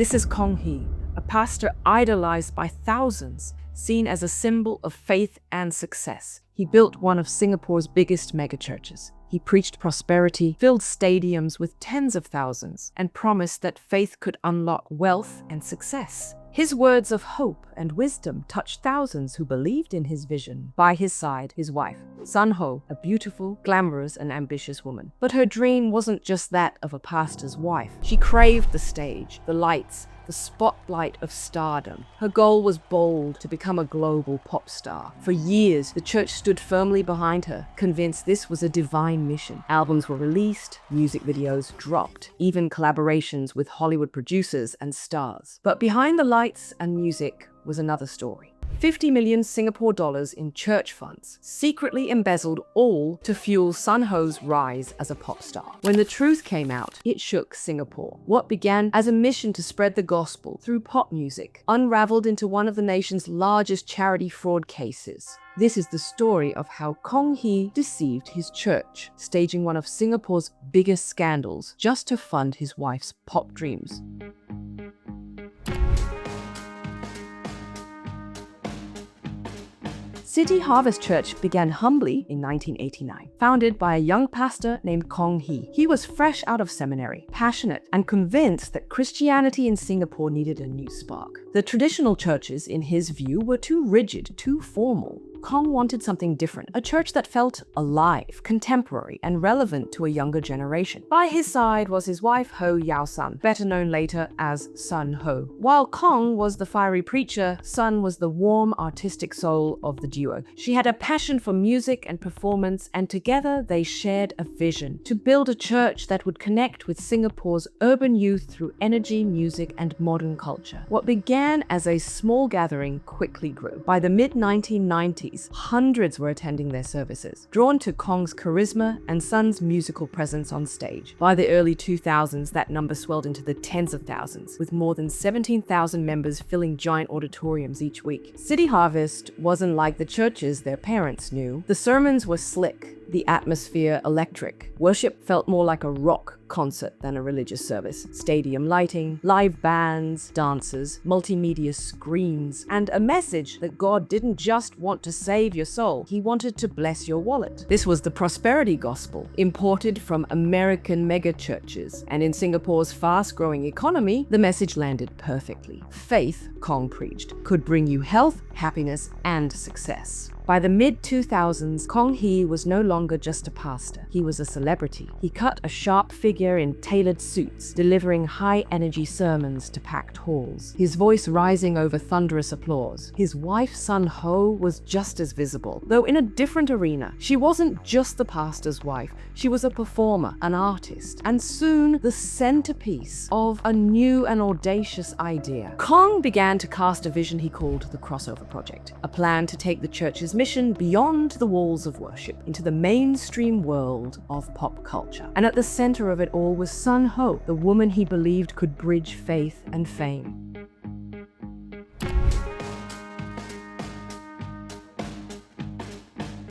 This is Kong Hee, a pastor idolized by thousands, seen as a symbol of faith and success. He built one of Singapore's biggest megachurches. He preached prosperity, filled stadiums with tens of thousands, and promised that faith could unlock wealth and success. His words of hope and wisdom touched thousands who believed in his vision. By his side, his wife, Sun Ho, a beautiful, glamorous, and ambitious woman. But her dream wasn't just that of a pastor's wife. She craved the stage, the lights, the spotlight of stardom. Her goal was bold, to become a global pop star. For years, the church stood firmly behind her, convinced this was a divine mission. Albums were released, music videos dropped, even collaborations with Hollywood producers and stars. But behind the lights and music was another story. 50 million Singapore dollars in church funds, secretly embezzled, all to fuel Sun Ho's rise as a pop star. When the truth came out, it shook Singapore. What began as a mission to spread the gospel through pop music unraveled into one of the nation's largest charity fraud cases. This is the story of how Kong Hee deceived his church, staging one of Singapore's biggest scandals just to fund his wife's pop dreams. City Harvest Church began humbly in 1989, founded by a young pastor named Kong Hee. He was fresh out of seminary, passionate, and convinced that Christianity in Singapore needed a new spark. The traditional churches, in his view, were too rigid, too formal. Kong wanted something different, a church that felt alive, contemporary, and relevant to a younger generation. By his side was his wife Ho Yao Sun, better known later as Sun Ho. While Kong was the fiery preacher, Sun was the warm, artistic soul of the duo. She had a passion for music and performance, and together they shared a vision to build a church that would connect with Singapore's urban youth through energy, music, and modern culture. What began as a small gathering quickly grew. By the mid-1990s, hundreds were attending their services, drawn to Kong's charisma and Sun's musical presence on stage. By the early 2000s, that number swelled into the tens of thousands, with more than 17,000 members filling giant auditoriums each week. City Harvest wasn't like the churches their parents knew. The sermons were slick, the atmosphere electric. Worship felt more like a rock concert than a religious service. Stadium lighting, live bands, dancers, multimedia screens, and a message that God didn't just want to save your soul, He wanted to bless your wallet. This was the prosperity gospel, imported from American megachurches, and in Singapore's fast-growing economy, the message landed perfectly. Faith, Kong preached, could bring you health, happiness, and success. By the mid-2000s, Kong Hee was no longer just a pastor. He was a celebrity. He cut a sharp figure in tailored suits, delivering high-energy sermons to packed halls, his voice rising over thunderous applause. His wife, Sun Ho, was just as visible, though in a different arena. She wasn't just the pastor's wife. She was a performer, an artist, and soon the centerpiece of a new and audacious idea. Kong began to cast a vision he called the Crossover Project, a plan to take the church's mission beyond the walls of worship into the mainstream world of pop culture. And at the center of it all was Sun Ho, the woman he believed could bridge faith and fame.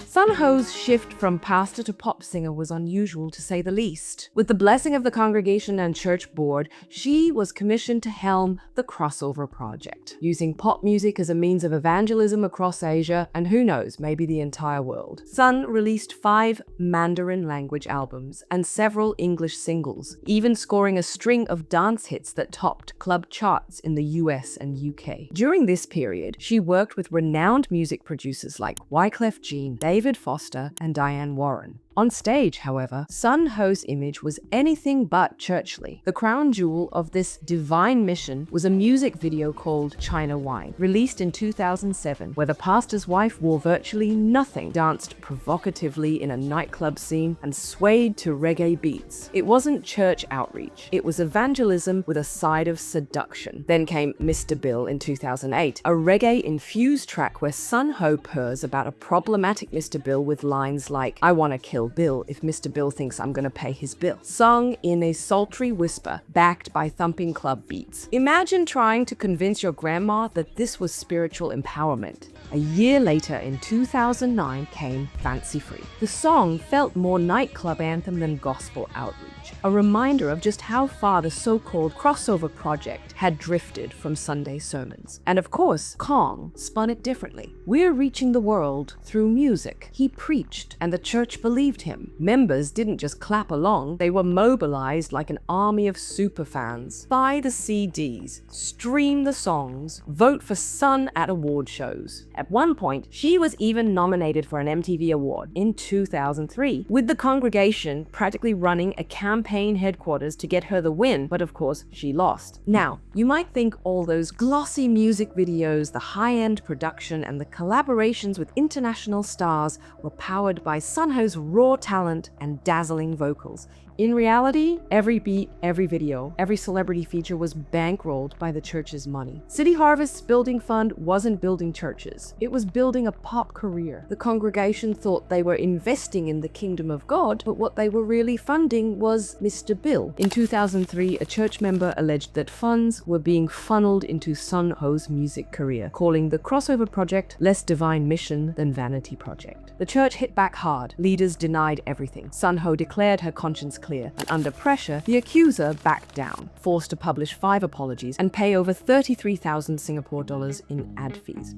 Sun Ho's shift from pastor to pop singer was unusual, to say the least. With the blessing of the congregation and church board, she was commissioned to helm the Crossover Project, using pop music as a means of evangelism across Asia and, who knows, maybe the entire world. Sun released 5 Mandarin language albums and several English singles, even scoring a string of dance hits that topped club charts in the US and UK. During this period, she worked with renowned music producers like Wyclef Jean, David Foster, and Diane Warren. On stage, however, Sun Ho's image was anything but churchly. The crown jewel of this divine mission was a music video called China Wine, released in 2007, where the pastor's wife wore virtually nothing, danced provocatively in a nightclub scene, and swayed to reggae beats. It wasn't church outreach. It was evangelism with a side of seduction. Then came Mr. Bill in 2008, a reggae-infused track where Sun Ho purrs about a problematic Mr. Bill with lines like, "I wanna kill Bill if Mr. Bill thinks I'm gonna pay his bill," sung in a sultry whisper, backed by thumping club beats. Imagine trying to convince your grandma that this was spiritual empowerment. A year later, in 2009, came Fancy Free. The song felt more nightclub anthem than gospel outreach. message, a reminder of just how far the so-called crossover project had drifted from Sunday sermons. And of course, Kong spun it differently. We're reaching the world through music. He preached, and the church believed him. Members didn't just clap along, they were mobilized like an army of superfans. Buy the CDs, stream the songs, vote for Sun at award shows. At one point, she was even nominated for an MTV award in 2003, with the congregation practically running a campaign headquarters to get her the win, but of course, she lost. Now, you might think all those glossy music videos, the high-end production, and the collaborations with international stars were powered by Sun Ho's raw talent and dazzling vocals. In reality, every beat, every video, every celebrity feature was bankrolled by the church's money. City Harvest's building fund wasn't building churches. It was building a pop career. The congregation thought they were investing in the kingdom of God, but what they were really funding was Mr. Bill. In 2003, a church member alleged that funds were being funneled into Sun Ho's music career, calling the crossover project less divine mission than vanity project. The church hit back hard. Leaders denied everything. Sun Ho declared her conscience clear, and under pressure, the accuser backed down, forced to publish 5 apologies and pay over 33,000 Singapore dollars in ad fees.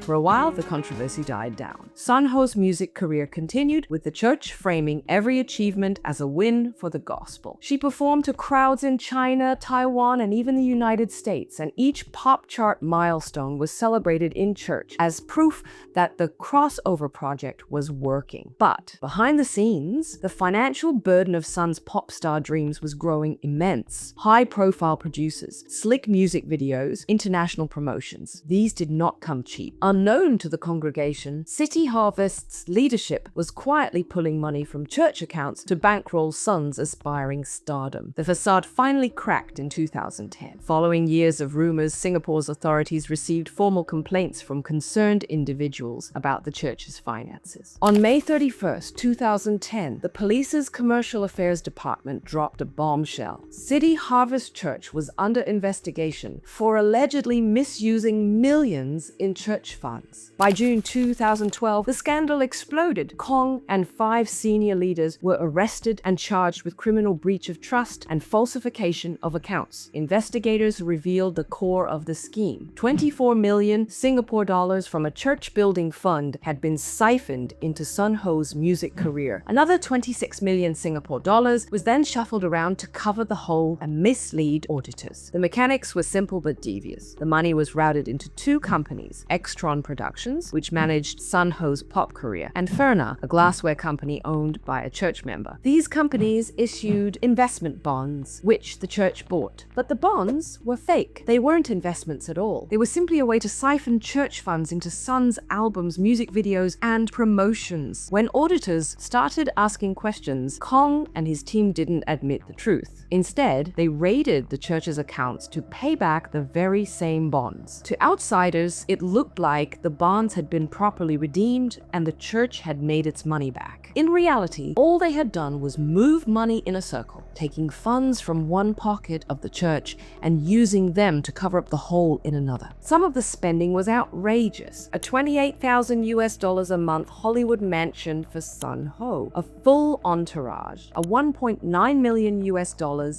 For a while, the controversy died down. Sun Ho's music career continued, with the church framing every achievement as a win for the gospel. She performed to crowds in China, Taiwan, and even the United States, and each pop chart milestone was celebrated in church as proof that the crossover project was working. But behind the scenes, the financial burden of Sun's pop star dreams was growing immense. High-profile producers, slick music videos, international promotions. These did not come cheap. Unknown to the congregation, City Harvest's leadership was quietly pulling money from church accounts to bankroll Sun's aspiring stardom. The facade finally cracked in 2010. Following years of rumors, Singapore's authorities received formal complaints from concerned individuals about the church's finances. On May 31st, 2010, the police's commercial affairs department dropped a bombshell. City Harvest Church was under investigation for allegedly misusing millions in church funds. By June 2012, the scandal exploded. Kong and 5 senior leaders were arrested and charged with criminal breach of trust and falsification of accounts. Investigators revealed the core of the scheme. 24 million Singapore dollars from a church building fund had been siphoned into Sun Ho's music career. Another 26 million Singapore dollars was then shuffled around to cover the hole and mislead auditors. The mechanics were simple but devious. The money was routed into 2 companies, Extron Productions, which managed Sun Ho's pop career, and Ferna, a glassware company owned by a church member. These companies issued investment bonds, which the church bought. But the bonds were fake. They weren't investments at all. They were simply a way to siphon church funds into Sun's albums, music videos, and promotions. When auditors started asking questions, Kong and his team didn't admit the truth. Instead, they raided the church's accounts to pay back the very same bonds. To outsiders, it looked like the bonds had been properly redeemed and the church had made its money back. In reality, all they had done was move money in a circle, taking funds from one pocket of the church and using them to cover up the hole in another. Some of the spending was outrageous. A $28,000 a month Hollywood mansion for Sun Ho, a full entourage, a $1.9 million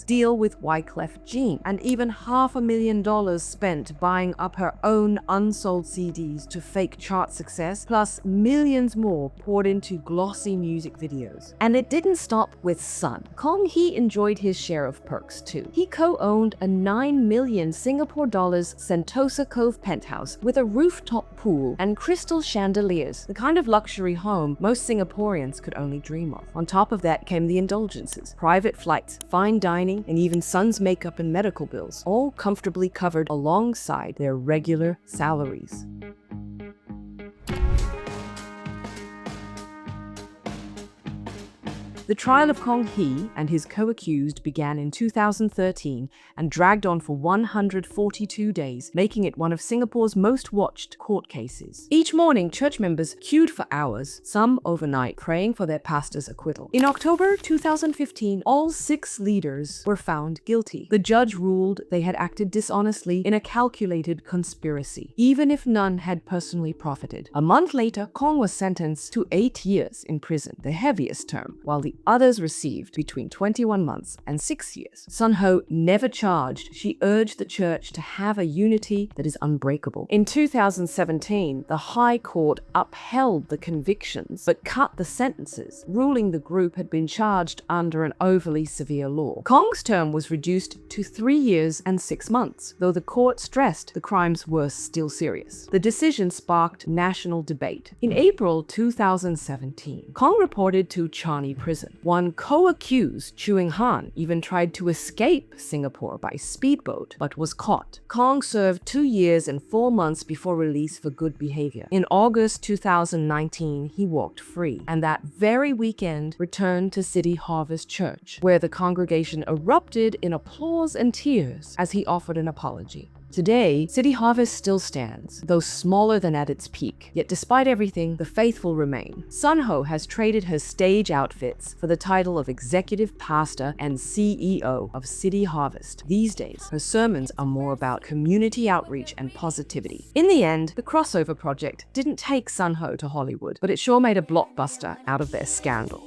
deal with Wyclef Jean, and even $500,000 spent buying up her own unsold CDs to fake chart success, plus millions more poured into glossy music videos. And it didn't stop with Sun. Kong Hee enjoyed his share of perks too. He co-owned a 9 million Singapore dollars Sentosa Cove penthouse with a rooftop pool and crystal chandeliers, the kind of luxury home most Singaporeans could only dream of. On top of that came the indulgences, private flights, fine dining, and even Sun's makeup and medical bills, all comfortably covered alongside their regular salaries. The trial of Kong Hee and his co-accused began in 2013 and dragged on for 142 days, making it one of Singapore's most watched court cases. Each morning, church members queued for hours, some overnight, praying for their pastor's acquittal. In October 2015, all 6 leaders were found guilty. The judge ruled they had acted dishonestly in a calculated conspiracy, even if none had personally profited. A month later, Kong was sentenced to 8 years in prison, the heaviest term, while the others received between 21 months and 6 years. Sun Ho never charged. She urged the church to have a unity that is unbreakable. In 2017, the High Court upheld the convictions but cut the sentences, ruling the group had been charged under an overly severe law. Kong's term was reduced to 3 years and 6 months, though the court stressed the crimes were still serious. The decision sparked national debate. In April 2017, Kong reported to Changi prison. One co-accused, Chewing Han, even tried to escape Singapore by speedboat, but was caught. Kong served 2 years and 4 months before release for good behavior. In August 2019, he walked free, and that very weekend returned to City Harvest Church, where the congregation erupted in applause and tears as he offered an apology. Today, City Harvest still stands, though smaller than at its peak. Yet despite everything, the faithful remain. Sun Ho has traded her stage outfits for the title of Executive Pastor and CEO of City Harvest. These days, her sermons are more about community outreach and positivity. In the end, the crossover project didn't take Sun Ho to Hollywood, but it sure made a blockbuster out of their scandal.